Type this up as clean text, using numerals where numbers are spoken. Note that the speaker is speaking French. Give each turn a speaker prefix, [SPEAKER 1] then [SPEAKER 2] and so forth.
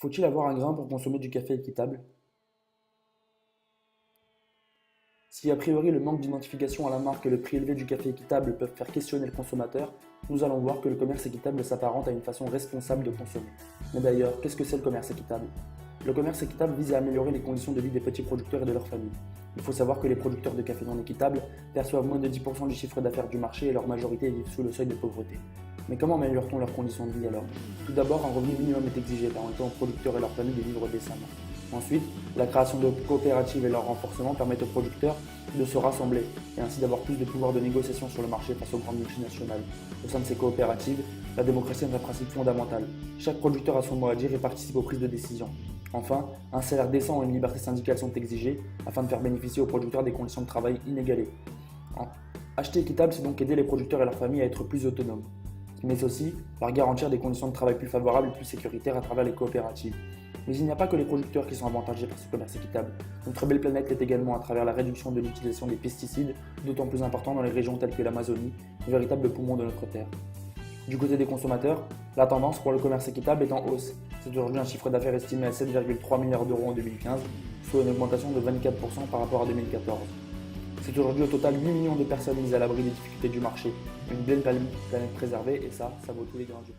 [SPEAKER 1] Faut-il avoir un grain pour consommer du café équitable? Si a priori le manque d'identification à la marque et le prix élevé du café équitable peuvent faire questionner le consommateur, nous allons voir que le commerce équitable s'apparente à une façon responsable de consommer. Mais d'ailleurs, qu'est-ce que c'est le commerce équitable? Le commerce équitable vise à améliorer les conditions de vie des petits producteurs et de leurs familles. Il faut savoir que les producteurs de café non équitable perçoivent moins de 10% du chiffre d'affaires du marché et leur majorité vivent sous le seuil de pauvreté. Mais comment améliore-t-on leurs conditions de vie alors? Tout d'abord, un revenu minimum est exigé permettant aux producteurs et leurs familles de vivre décemment. Ensuite, la création de coopératives et leur renforcement permettent aux producteurs de se rassembler et ainsi d'avoir plus de pouvoir de négociation sur le marché face aux grandes multinationales. Au sein de ces coopératives, la démocratie est un principe fondamental. Chaque producteur a son mot à dire et participe aux prises de décision. Enfin, un salaire décent et une liberté syndicale sont exigés afin de faire bénéficier aux producteurs des conditions de travail inégalées. Acheter équitable, c'est donc aider les producteurs et leurs familles à être plus autonomes, mais aussi leur garantir des conditions de travail plus favorables et plus sécuritaires à travers les coopératives. Mais il n'y a pas que les producteurs qui sont avantagés par ce commerce équitable. Notre belle planète l'est également à travers la réduction de l'utilisation des pesticides, d'autant plus important dans les régions telles que l'Amazonie, véritable poumon de notre Terre. Du côté des consommateurs, la tendance pour le commerce équitable est en hausse. C'est aujourd'hui un chiffre d'affaires estimé à 7,3 milliards d'euros en 2015, soit une augmentation de 24% par rapport à 2014. C'est aujourd'hui au total 8 millions de personnes mises à l'abri des difficultés du marché. Une belle planète préservée et ça vaut tous les grains du